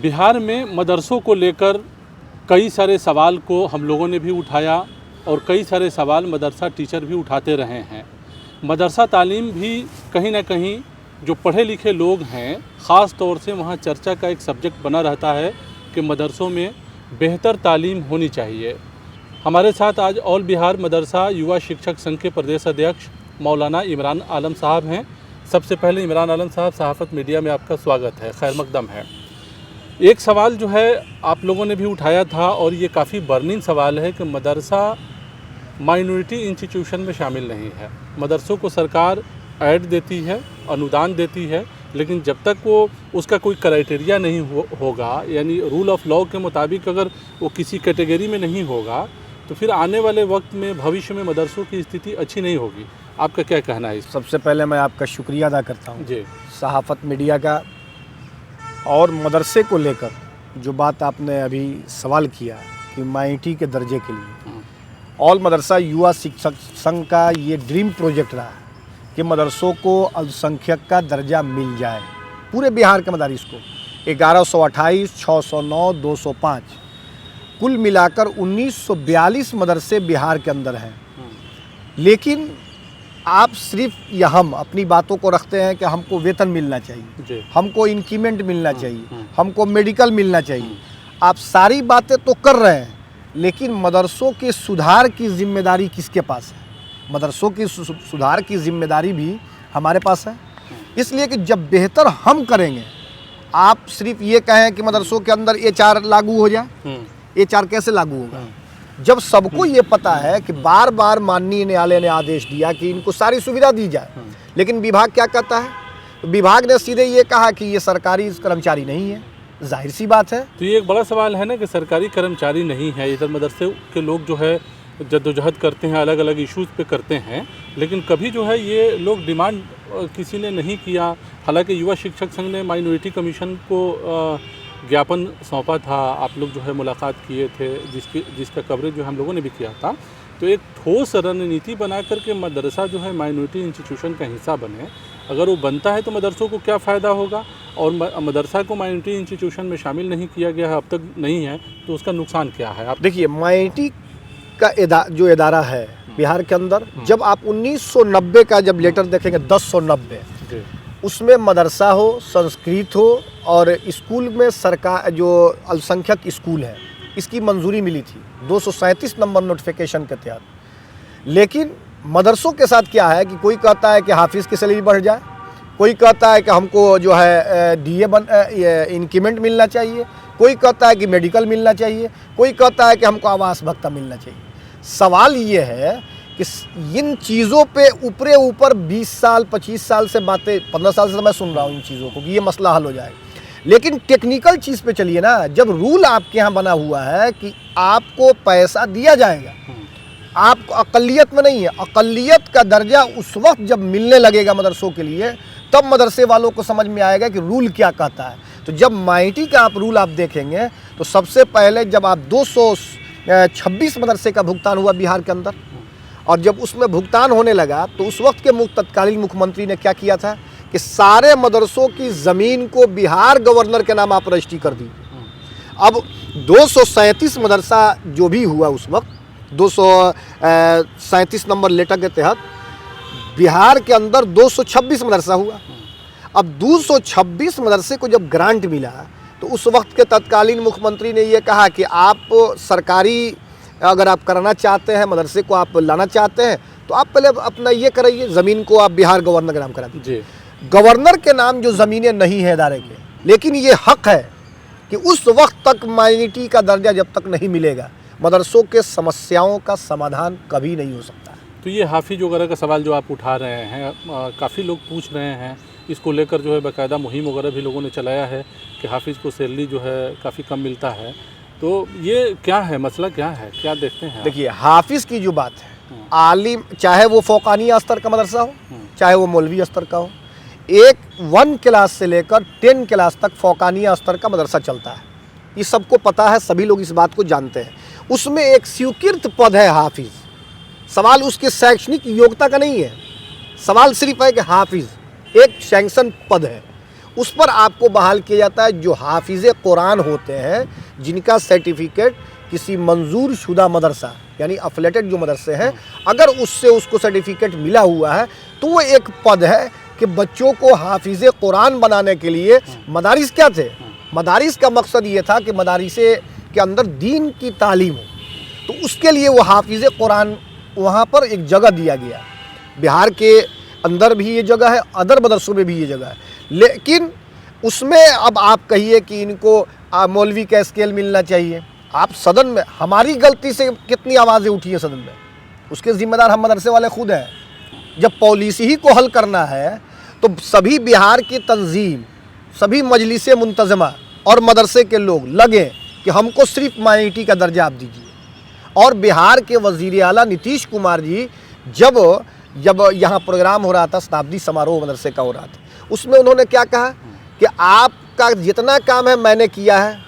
बिहार में मदरसों को लेकर कई सारे सवाल को हम लोगों ने भी उठाया और कई सारे सवाल मदरसा टीचर भी उठाते रहे हैं। मदरसा तालीम भी कहीं ना कहीं जो पढ़े लिखे लोग हैं ख़ास तौर से वहाँ चर्चा का एक सब्जेक्ट बना रहता है कि मदरसों में बेहतर तालीम होनी चाहिए। हमारे साथ आज ऑल बिहार मदरसा युवा शिक्षक संघ के प्रदेश अध्यक्ष मौलाना इमरान आलम साहब हैं। सबसे पहले इमरान आलम साहब, सहाफ़त मीडिया में आपका स्वागत है, खैर मकदम है। एक सवाल जो है आप लोगों ने भी उठाया था और ये काफ़ी बर्निंग सवाल है कि मदरसा माइनॉरिटी इंस्टीट्यूशन में शामिल नहीं है। मदरसों को सरकार ऐड देती है, अनुदान देती है, लेकिन जब तक वो उसका कोई क्राइटेरिया नहीं होगा, यानी रूल ऑफ लॉ के मुताबिक अगर वो किसी कैटेगरी में नहीं होगा तो फिर आने वाले वक्त में भविष्य में मदरसों की स्थिति अच्छी नहीं होगी। आपका क्या कहना है? सबसे पहले मैं आपका शुक्रिया अदा करता हूँ जी, सहाफ़त मीडिया का। और मदरसे को लेकर जो बात आपने अभी सवाल किया कि माइनॉरिटी के दर्जे के लिए, ऑल मदरसा युवा शिक्षक संघ का ये ड्रीम प्रोजेक्ट रहा कि मदरसों को अल्पसंख्यक का दर्जा मिल जाए। पूरे बिहार के मदारिस को 1128, 609, 205 कुल मिलाकर 1942 मदरसे बिहार के अंदर हैं। लेकिन आप सिर्फ या हम अपनी बातों को रखते हैं कि हमको वेतन मिलना चाहिए, हमको इंक्रीमेंट मिलना चाहिए, हमको मेडिकल मिलना चाहिए। आप सारी बातें तो कर रहे हैं, लेकिन मदरसों के सुधार की जिम्मेदारी किसके पास है? मदरसों की सुधार की जिम्मेदारी भी हमारे पास है। इसलिए कि जब बेहतर हम करेंगे, आप सिर्फ ये कहें कि मदरसों के अंदर HR लागू हो जाए, HR कैसे लागू होगा? जब सबको ये पता है कि बार बार माननीय न्यायालय ने आदेश दिया कि इनको सारी सुविधा दी जाए, लेकिन विभाग क्या कहता है? तो विभाग ने सीधे ये कहा कि ये सरकारी कर्मचारी नहीं है। जाहिर सी बात है। तो ये एक बड़ा सवाल है ना कि सरकारी कर्मचारी नहीं है। इधर मदरसे के लोग जो है जद्दोजहद करते हैं, अलग अलग इश्यूज़ पे करते हैं, लेकिन कभी जो है ये लोग डिमांड किसी ने नहीं किया। हालांकि युवा शिक्षक संघ ने माइनॉरिटी कमीशन को ज्ञापन सौंपा था, आप लोग जो है मुलाकात किए थे, जिसका कवरेज जो हम लोगों ने भी किया था। तो एक ठोस रणनीति बना करके मदरसा जो है माइनॉरिटी इंस्टीट्यूशन का हिस्सा बने। अगर वो बनता है तो मदरसों को क्या फ़ायदा होगा, और मदरसा को माइनॉरिटी इंस्टीट्यूशन में शामिल नहीं किया गया है, अब तक नहीं है, तो उसका नुकसान क्या है? आप देखिए, माइनॉरिटी का जो इदारा है बिहार के अंदर, जब आप 1990 का जब लेटर देखेंगे 1090, उसमें मदरसा हो, संस्कृत हो और स्कूल में सरकार जो अल्पसंख्यक स्कूल है इसकी मंजूरी मिली थी 237 नंबर नोटिफिकेशन के तहत। लेकिन मदरसों के साथ क्या है कि कोई कहता है कि हाफिज़ की सैलरी बढ़ जाए, कोई कहता है कि हमको जो है DA इंक्रीमेंट मिलना चाहिए, कोई कहता है कि मेडिकल मिलना चाहिए, कोई कहता है कि हमको आवास भत्ता मिलना चाहिए। सवाल ये है कि इन चीज़ों पे ऊपर 20 साल 25 साल से बातें, 15 साल से मैं सुन रहा हूँ इन चीज़ों को कि ये मसला हल हो जाए। लेकिन टेक्निकल चीज़ पे चलिए ना। जब रूल आपके यहाँ बना हुआ है कि आपको पैसा दिया जाएगा, आपको अक़लियत में नहीं है, अक़लियत का दर्जा उस वक्त जब मिलने लगेगा मदरसों के लिए, तब मदरसे वालों को समझ में आएगा कि रूल क्या कहता है। तो जब माइनॉरिटी का आप रूल आप देखेंगे तो सबसे पहले जब आप 226 मदरसे का भुगतान हुआ बिहार के अंदर, और जब उसमें भुगतान होने लगा तो उस वक्त के तत्कालीन मुख्यमंत्री ने क्या किया था कि सारे मदरसों की ज़मीन को बिहार गवर्नर के नाम आप रजिस्ट्री कर दी। अब 237 मदरसा जो भी हुआ उस वक्त 237 नंबर लेटर के तहत बिहार के अंदर 226 मदरसा हुआ। अब 226 मदरसे को जब ग्रांट मिला तो उस वक्त के तत्कालीन मुख्यमंत्री ने ये कहा कि आप सरकारी अगर आप करना चाहते हैं, मदरसे को आप लाना चाहते हैं, तो आप पहले अपना ये कराइए, ज़मीन को आप बिहार गवर्नर के नाम करा दीजिए। गवर्नर के नाम जो ज़मीनें नहीं है इदारे के, लेकिन ये हक है कि उस वक्त तक माइनॉरिटी का दर्जा जब तक नहीं मिलेगा, मदरसों के समस्याओं का समाधान कभी नहीं हो सकता। तो ये हाफिज वगैरह का सवाल जो आप उठा रहे हैं, काफ़ी लोग पूछ रहे हैं, इसको लेकर जो है बाकायदा मुहिम वगैरह भी लोगों ने चलाया है कि हाफिज़ को सैलरी जो है काफ़ी कम मिलता है। तो ये क्या है, मसला क्या है, क्या देखते हैं? देखिए, हाफिज़ की जो बात है, आलिम चाहे वो फ़ौक़ानी स्तर का मदरसा हो, चाहे वो मौलवी स्तर का हो, 1 क्लास से लेकर 10 क्लास तक फ़ौक़ानी स्तर का मदरसा चलता है। ये सबको पता है, सभी लोग इस बात को जानते हैं। उसमें एक स्वीकृत पद है हाफिज़। सवाल उसके शैक्षणिक योग्यता का नहीं है, सवाल सिर्फ है कि हाफिज़ एक सैंक्शन पद है। उस पर आपको बहाल किया जाता है। जो हाफिज़ कुरान होते हैं, जिनका सर्टिफिकेट किसी मंजूर शुदा मदरसा यानी अफिलेटेड जो मदरसे हैं, अगर उससे उसको सर्टिफिकेट मिला हुआ है तो वो एक पद है कि बच्चों को हाफिज़ कुरान बनाने के लिए मदारिस क्या थे, मदारिस का मकसद ये था कि मदारिसे के अंदर दीन की तालीम हो, तो उसके लिए वो हाफिज़ कुरान वहाँ पर एक जगह दिया गया। बिहार के अंदर भी ये जगह है, अदर मदरसों में भी ये जगह है, लेकिन उसमें अब आप कहिए कि इनको मौलवी का स्केल मिलना चाहिए। आप सदन में, हमारी गलती से कितनी आवाज़ें उठी है सदन में, उसके ज़िम्मेदार हम मदरसे वाले खुद हैं। जब पॉलिसी ही को हल करना है तो सभी बिहार की तंजीम, सभी मजलिस मुंतज़मा और मदरसे के लोग लगे कि हमको सिर्फ माइनॉरिटी का दर्जा आप दीजिए। और बिहार के वज़ीर आला नीतीश कुमार जी जब यहाँ प्रोग्राम हो रहा था, शताब्दी समारोह मदरसे का हो रहा था, उसमें उन्होंने क्या कहा कि आपका जितना काम है मैंने किया है,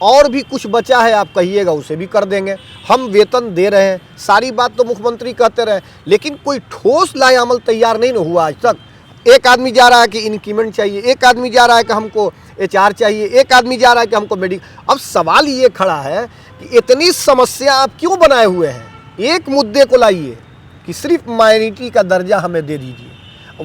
और भी कुछ बचा है आप कहिएगा उसे भी कर देंगे, हम वेतन दे रहे हैं। सारी बात तो मुख्यमंत्री कहते रहे, लेकिन कोई ठोस लाएअमल तैयार नहीं न हुआ आज तक। एक आदमी जा रहा है कि इंक्रीमेंट चाहिए, एक आदमी जा रहा है कि हमको HR चाहिए, एक आदमी जा रहा है कि हमको मेडिकल। अब सवाल ये खड़ा है कि इतनी समस्या आप क्यों बनाए हुए हैं? एक मुद्दे को लाइए कि सिर्फ माइनॉरिटी का दर्जा हमें दे दीजिए।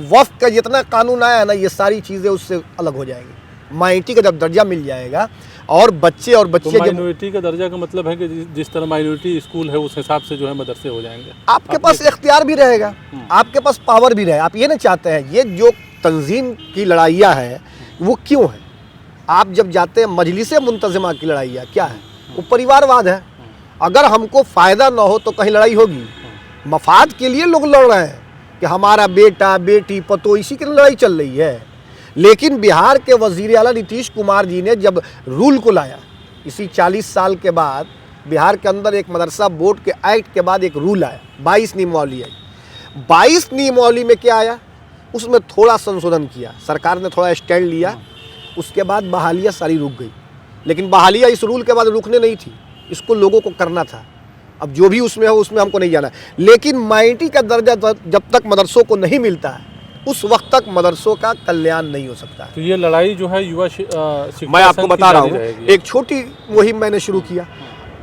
वक्फ का जितना कानून आया है ना, ये सारी चीज़ें उससे अलग हो जाएंगी। माइनॉरिटी का जब दर्जा मिल जाएगा और बच्चे तो माइनॉरिटी का दर्जा का मतलब है कि जिस तरह माइनॉरिटी स्कूल है उस हिसाब से जो है मदरसे हो जाएंगे। आपके पास इख्तियार भी रहेगा, आपके पास पावर भी रहे। आप ये नहीं चाहते हैं। ये जो तंजीम की लड़ाइयाँ है वो क्यों है? आप जब जाते हैं मजलिस मुंतज़मा की लड़ाइयाँ क्या है? वो परिवारवाद है। अगर हमको फ़ायदा ना हो तो कहीं लड़ाई होगी। मफाद के लिए लोग लड़ रहे हैं कि हमारा बेटा बेटी पतो, इसी की लड़ाई चल रही है। लेकिन बिहार के वज़ीर आला नीतीश कुमार जी ने जब रूल को लाया, इसी 40 साल के बाद बिहार के अंदर एक मदरसा बोर्ड के एक्ट के बाद एक रूल आया, 22 नियमावली आई। 22 नियमावली में क्या आया? उसमें थोड़ा संशोधन किया, सरकार ने थोड़ा स्टैंड लिया, उसके बाद बहालियाँ सारी रुक गई। लेकिन बहालियाँ इस रूल के बाद रुकने नहीं थी, इसको लोगों को करना था। अब जो भी उसमें हो उसमें हमको नहीं जाना, लेकिन माइनॉरिटी का दर्जा जब तक मदरसों को नहीं मिलता है उस वक्त तक मदरसों का कल्याण नहीं हो सकता है। तो ये लड़ाई जो है युवा शिक्षा मैं आपको बता रहा हूँ, एक छोटी मुहिम मैंने शुरू किया।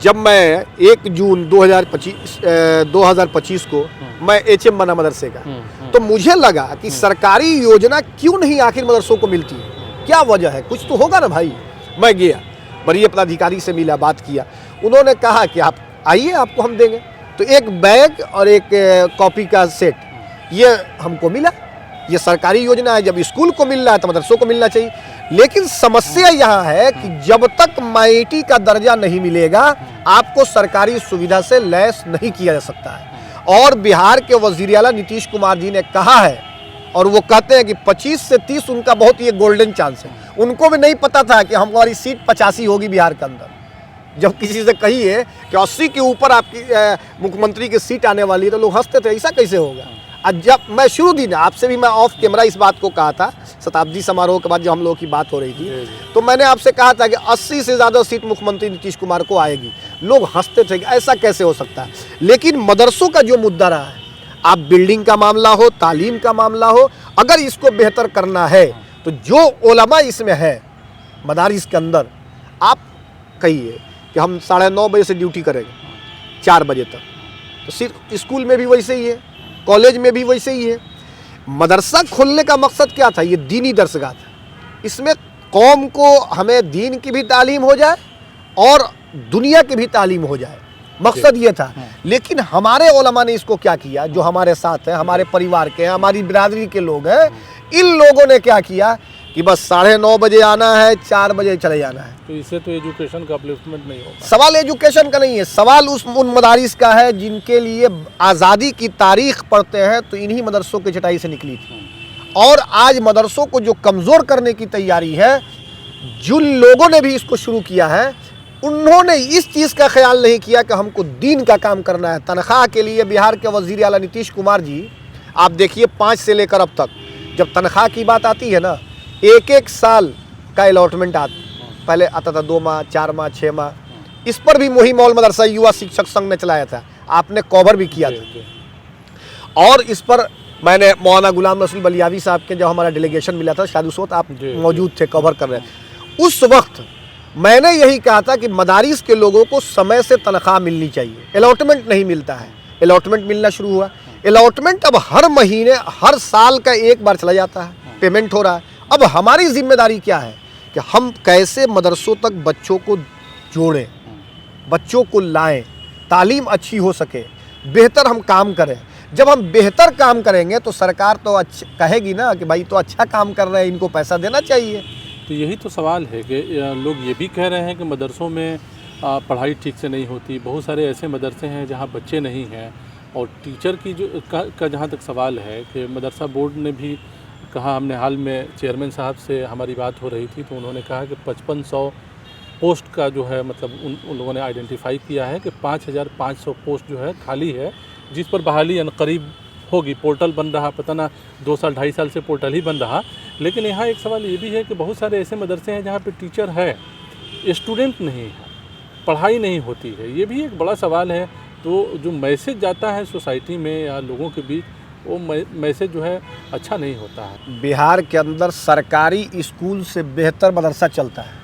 जब मैं 1 जून 2025 को मैं HM बना मदरसे का, तो मुझे लगा कि सरकारी योजना क्यों नहीं आखिर मदरसों को मिलती है, क्या वजह है? कुछ तो होगा ना भाई। मैं गया, वरीय पदाधिकारी से मिला, बात किया। उन्होंने कहा कि आप आइए, आपको हम देंगे। तो एक बैग और एक कॉपी का सेट ये हमको मिला। ये सरकारी योजना है, जब स्कूल को मिल रहा है तो मदरसों को मिलना चाहिए। लेकिन समस्या यहाँ है कि जब तक माइनॉरिटी का दर्जा नहीं मिलेगा आपको सरकारी सुविधा से लैस नहीं किया जा सकता है। और बिहार के वज़ीर आला नीतीश कुमार जी ने कहा है, और वो कहते हैं कि 25 से 30 उनका बहुत ये गोल्डन चांस है। उनको भी नहीं पता था कि हमारी सीट 85 होगी बिहार के अंदर। जब किसी से कहिए कि 80 के ऊपर आपकी मुख्यमंत्री की सीट आने वाली है तो लोग हंसते थे, ऐसा कैसे होगा? आज जब मैं शुरू दिन आपसे भी मैं ऑफ कैमरा इस बात को कहा था, शताब्दी समारोह के बाद जब हम लोगों की बात हो रही थी, तो मैंने आपसे कहा था कि 80 से ज़्यादा सीट मुख्यमंत्री नीतीश कुमार को आएगी। लोग हंसते थे कि ऐसा कैसे हो सकता है। लेकिन मदरसों का जो मुद्दा रहा है, आप बिल्डिंग का मामला हो, तालीम का मामला हो, अगर इसको बेहतर करना है तो जो उलमा इसमें है मदारिस के अंदर, आप कहिए कि हम 9:30 बजे से ड्यूटी करेंगे 4 बजे तक, तो सिर्फ स्कूल में भी वैसे ही है, कॉलेज में भी वैसे ही है। मदरसा खोलने का मकसद क्या था? ये दीनी दरसगाह था। इसमें कौम को, हमें दीन की भी तालीम हो जाए और दुनिया की भी तालीम हो जाए, मकसद ये था। लेकिन हमारे उलमा ने इसको क्या किया, जो हमारे साथ हैं, हमारे परिवार के हैं, हमारी बिरादरी के लोग हैं, इन लोगों ने क्या किया कि बस 9:30 बजे आना है, 4 बजे चले जाना है। तो इससे तो एजुकेशन का अपलिफ्टमेंट नहीं होगा। सवाल एजुकेशन का नहीं है, सवाल उन मदारिस का है जिनके लिए आज़ादी की तारीख पढ़ते हैं तो इन्हीं मदरसों की चटाई से निकली थी। और आज मदरसों को जो कमज़ोर करने की तैयारी है, जिन लोगों ने भी इसको शुरू किया है, उन्होंने इस चीज़ का ख्याल नहीं किया कि हमको दीन का काम करना है। तनख्वाह के लिए बिहार के वज़ीर आला नीतीश कुमार जी, आप देखिए 5 से लेकर अब तक जब तनख्वाह की बात आती है ना, एक साल का अलॉटमेंट पहले आता था, 2 माह, 4 माह, 6 माह। इस पर भी मुहिम मौल मदरसा युवा शिक्षक संघ ने चलाया था, आपने कवर भी किया था। और इस पर मैंने मौलाना गुलाम रसूल बलियावी साहब के जब हमारा डेलीगेशन मिला था, शायद उस वक्त आप मौजूद थे, कवर कर रहे थे, उस वक्त मैंने यही कहा था कि मदारिस के लोगों को समय से तनख्वाह मिलनी चाहिए। अलॉटमेंट नहीं मिलता है, अलॉटमेंट मिलना शुरू हुआ। अलॉटमेंट अब हर महीने, हर साल का एक बार चला जाता है, पेमेंट हो रहा है। अब हमारी जिम्मेदारी क्या है कि हम कैसे मदरसों तक बच्चों को जोड़ें, बच्चों को लाएं, तालीम अच्छी हो सके, बेहतर हम काम करें। जब हम बेहतर काम करेंगे तो सरकार तो कहेगी ना कि भाई तो अच्छा काम कर रहे हैं, इनको पैसा देना चाहिए। तो यही तो सवाल है कि लोग ये भी कह रहे हैं कि मदरसों में पढ़ाई ठीक से नहीं होती। बहुत सारे ऐसे मदरसे हैं जहाँ बच्चे नहीं हैं, और टीचर की जो का जहाँ तक सवाल है कि मदरसा बोर्ड ने भी कहा, हमने हाल में चेयरमैन साहब से हमारी बात हो रही थी तो उन्होंने कहा कि 5500 पोस्ट का जो है मतलब उन लोगों ने आइडेंटिफाई किया है कि 5500 पोस्ट जो है खाली है, जिस पर बहाली अनकरीब होगी। पोर्टल बन रहा, पता ना 2 साल 2.5 साल से पोर्टल ही बन रहा। लेकिन यहाँ एक सवाल ये भी है कि बहुत सारे ऐसे मदरसे हैं जहाँ पे टीचर है, स्टूडेंट नहीं है, पढ़ाई नहीं होती है। ये भी एक बड़ा सवाल है। तो जो मैसेज जाता है सोसाइटी में या लोगों के बीच, वो मैसेज जो है अच्छा नहीं होता है। बिहार के अंदर सरकारी स्कूल से बेहतर मदरसा चलता है।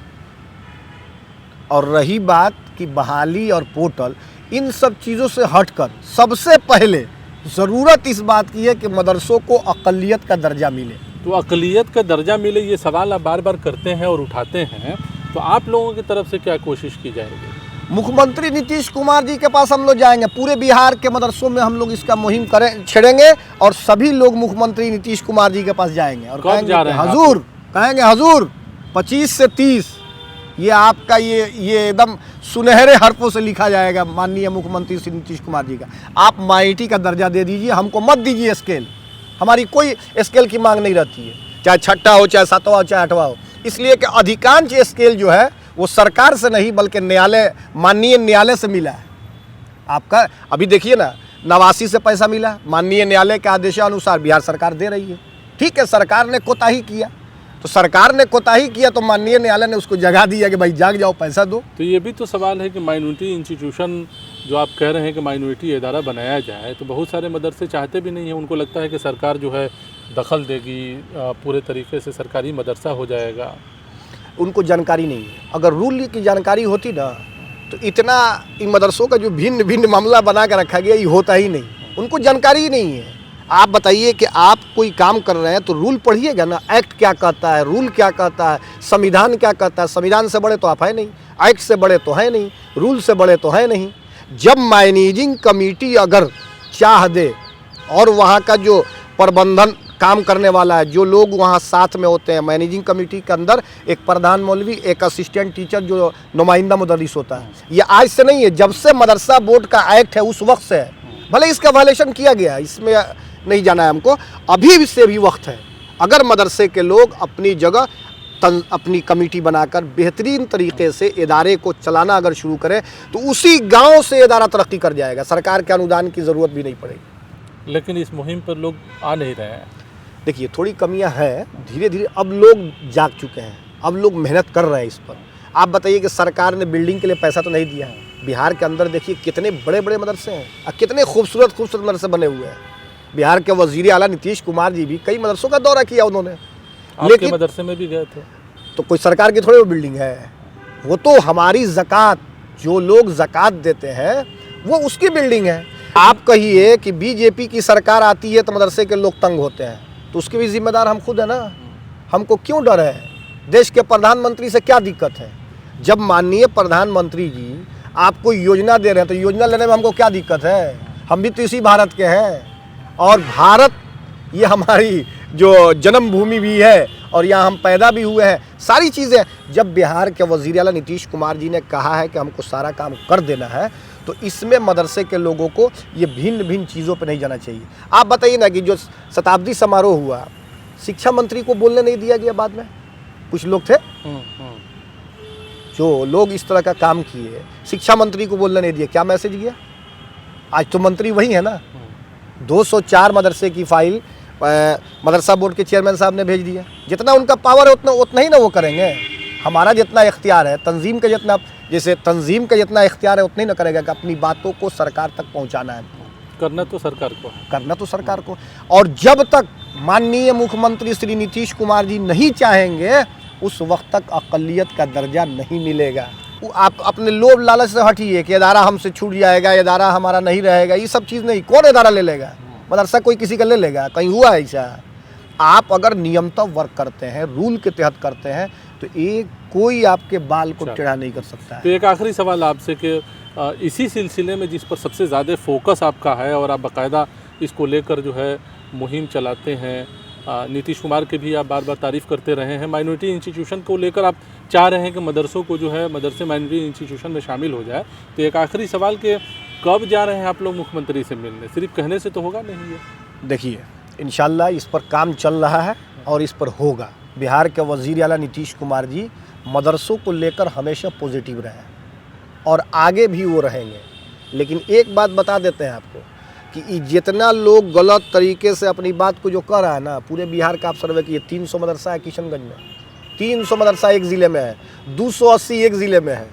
और रही बात कि बहाली और पोर्टल, इन सब चीज़ों से हटकर सबसे पहले ज़रूरत इस बात की है कि मदरसों को अक़लियत का दर्जा मिले। तो अक़लियत का दर्जा मिले, ये सवाल आप बार बार करते हैं और उठाते हैं, तो आप लोगों की तरफ से क्या कोशिश की जाएगी? मुख्यमंत्री नीतीश कुमार जी के पास हम लोग जाएंगे, पूरे बिहार के मदरसों में हम लोग इसका मुहिम छेड़ेंगे और सभी लोग मुख्यमंत्री नीतीश कुमार जी के पास जाएंगे और कहेंगे हजूर 25 से 30 ये आपका ये एकदम सुनहरे हरफों से लिखा जाएगा माननीय मुख्यमंत्री श्री नीतीश कुमार जी का। आप माइटी का दर्जा दे दीजिए, हमको मत दीजिए स्केल। हमारी कोई स्केल की मांग नहीं रहती है, चाहे 6ठा हो, चाहे 7वां हो, चाहे 8वां हो। इसलिए कि अधिकांश स्केल जो है वो सरकार से नहीं बल्कि न्यायालय, माननीय न्यायालय से मिला है। आपका अभी देखिए ना, 89 से पैसा मिला, माननीय न्यायालय के आदेशानुसार बिहार सरकार दे रही है। ठीक है, सरकार ने कोताही किया तो सरकार ने कोताही किया तो माननीय न्यायालय ने उसको जगा दिया कि भाई जाग जाओ, पैसा दो। तो ये भी तो सवाल है कि माइनॉरिटी इंस्टीट्यूशन जो आप कह रहे हैं कि माइनॉरिटी इदारा बनाया जाए, तो बहुत सारे मदरसे चाहते भी नहीं हैं। उनको लगता है कि सरकार जो है दखल देगी, पूरे तरीके से सरकारी मदरसा हो जाएगा। उनको जानकारी नहीं है। अगर रूल की जानकारी होती ना तो इतना इन मदरसों का जो भिन्न भिन्न मामला बना कर रखा गया ये होता ही नहीं। उनको जानकारी ही नहीं है। आप बताइए कि आप कोई काम कर रहे हैं तो रूल पढ़िएगा ना, एक्ट क्या कहता है, रूल क्या कहता है, संविधान क्या कहता है। संविधान से बड़े तो आप है नहीं, एक्ट से बड़े तो है नहीं, रूल से बड़े तो है नहीं। जब मैनेजिंग कमेटी अगर चाह दे और वहाँ का जो प्रबंधन काम करने वाला है, जो लोग वहाँ साथ में होते हैं, मैनेजिंग कमेटी के अंदर एक प्रधान मौलवी, एक असिस्टेंट टीचर जो नुमाइंदा मुदर्रिस होता है। ये आज से नहीं है, जब से मदरसा बोर्ड का एक्ट है उस वक्त से है। भले इसका वायलेशन किया गया, इसमें नहीं जाना है हमको, अभी से भी वक्त है। अगर मदरसे के लोग अपनी जगह अपनी कमेटी बनाकर बेहतरीन तरीके से इदारे को चलाना अगर शुरू करें तो उसी गांव से इदारा तरक्की कर जाएगा, सरकार के अनुदान की ज़रूरत भी नहीं पड़ेगी। लेकिन इस मुहिम पर लोग आ नहीं रहे हैं। देखिए, थोड़ी कमियां हैं, धीरे धीरे अब लोग जाग चुके हैं, अब लोग मेहनत कर रहे हैं इस पर। आप बताइए कि सरकार ने बिल्डिंग के लिए पैसा तो नहीं दिया है। बिहार के अंदर देखिए कितने बड़े बड़े मदरसे हैं और कितने खूबसूरत खूबसूरत मदरसे बने हुए हैं। बिहार के वज़ीर आला नीतीश कुमार जी भी कई मदरसों का दौरा किया उन्होंने, लेकिन मदरसे में भी गए थे। तो कोई सरकार की थोड़ी वो बिल्डिंग है, वो तो हमारी ज़कात, जो लोग ज़कात देते हैं वो उसकी बिल्डिंग है। आप कहिए कि बीजेपी की सरकार आती है तो मदरसे के लोग तंग होते हैं, तो उसके भी जिम्मेदार हम खुद है ना। हमको क्यों डर है? देश के प्रधानमंत्री से क्या दिक्कत है? जब माननीय प्रधानमंत्री जी आपको योजना दे रहे हैं तो योजना लेने में हमको क्या दिक्कत है? हम भी तो इसी भारत के हैं और भारत ये हमारी जो जन्मभूमि भी है और यहाँ हम पैदा भी हुए हैं। सारी चीज़ें, जब बिहार के वज़ीर आला नीतीश कुमार जी ने कहा है कि हमको सारा काम कर देना है तो इसमें मदरसे के लोगों को ये भिन्न भिन्न चीज़ों पे नहीं जाना चाहिए। आप बताइए ना कि जो शताब्दी समारोह हुआ, शिक्षा मंत्री को बोलने नहीं दिया गया। बाद में कुछ लोग थे जो लोग इस तरह का काम किए, शिक्षा मंत्री को बोलने नहीं दिया। क्या मैसेज गया? आज तो मंत्री वही है ना। 204 मदरसे की फाइल मदरसा बोर्ड के चेयरमैन साहब ने भेज दिया। जितना उनका पावर है उतना ही ना वो करेंगे। हमारा जितना इख्तियार है, तंजीम का जितना, जैसे तंजीम का जितना इख्तियार है उतना ही ना करेगा कि अपनी बातों को सरकार तक पहुंचाना है। करना तो सरकार को है। करना तो सरकार को। और जब तक माननीय मुख्यमंत्री श्री नीतीश कुमार जी नहीं चाहेंगे उस वक्त तक अक़लियत का दर्जा नहीं मिलेगा। आप अपने लोभ लालच से हटिए कि इदारा हमसे छूट जाएगा, इदारा हमारा नहीं रहेगा, ये सब चीज़ नहीं। कौन इदारा ले लेगा? मदरसा कोई किसी का ले लेगा? कहीं हुआ ऐसा? आप अगर नियमतः वर्क करते हैं, रूल के तहत करते हैं, तो एक कोई आपके बाल को टेढ़ा नहीं कर सकता है। तो एक आखिरी सवाल आपसे कि इसी सिलसिले में जिस पर सबसे ज़्यादा फोकस आपका है और आप बाकायदा इसको लेकर जो है मुहिम चलाते हैं, नीतीश कुमार के भी आप बार बार तारीफ़ करते रहे हैं, माइनॉरिटी इंस्टीट्यूशन को लेकर आप चाह रहे हैं कि मदरसों को जो है मदरसे माइनॉरिटी इंस्टीट्यूशन में शामिल हो जाए। तो एक आखिरी सवाल कि कब जा रहे हैं आप लोग मुख्यमंत्री से मिलने? सिर्फ कहने से तो होगा नहीं है। देखिए, इंशाल्लाह इस पर काम चल रहा है और इस पर होगा। बिहार के वज़ीर आला नीतीश कुमार जी मदरसों को लेकर हमेशा पॉजिटिव रहे और आगे भी वो रहेंगे। लेकिन एक बात बता देते हैं आपको कि जितना लोग गलत तरीके से अपनी बात को जो कर रहा है ना, पूरे बिहार का आप सर्वे किए, 300 मदरसा है किशनगंज में, 300 मदरसा एक ज़िले में है, 280 एक ज़िले में है,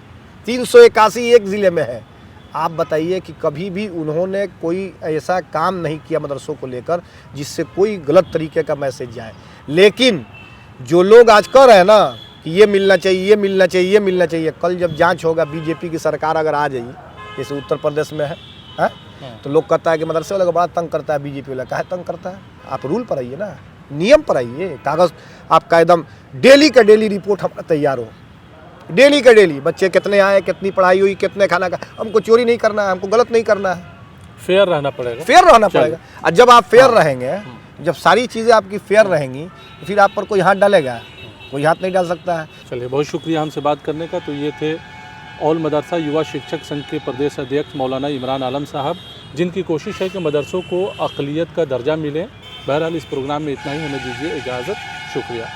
381 एक ज़िले में है। आप बताइए कि कभी भी उन्होंने कोई ऐसा काम नहीं किया मदरसों को लेकर जिससे कोई गलत तरीके का मैसेज जाए। लेकिन जो लोग आज कह रहे हैं ना कि ये मिलना चाहिए, ये मिलना चाहिए, ये मिलना चाहिए, कल जब जांच होगा, बीजेपी की सरकार अगर आ जाएगी, जैसे उत्तर प्रदेश में है तो लोग कहता है कि मदरसे वाले को बड़ा तंग करता है बीजेपी वाला। काहे तंग करता है? आप रूल पर आइए ना, नियम पर आइए। कागज़ आपका एकदम डेली का डेली रिपोर्ट हमारा तैयार हो, डेली का डेली, बच्चे कितने आए, कितनी पढ़ाई हुई, कितने खाना का। हमको चोरी नहीं करना है, हमको गलत नहीं करना है, फेयर रहना पड़ेगा, फेयर रहना पड़ेगा। और जब आप फेयर रहेंगे, जब सारी चीज़ें आपकी फेयर रहेंगी, तो फिर आप पर कोई हाथ डालेगा? कोई हाथ नहीं डाल सकता है। चलिए, बहुत शुक्रिया हमसे बात करने का। तो ये थे ऑल मदरसा युवा शिक्षक संघ के प्रदेश अध्यक्ष मौलाना इमरान आलम साहब, जिनकी कोशिश है कि मदरसों को अक़लियत का दर्जा मिले। बहरहाल इस प्रोग्राम में इतना ही, हमें दीजिए इजाज़त। शुक्रिया।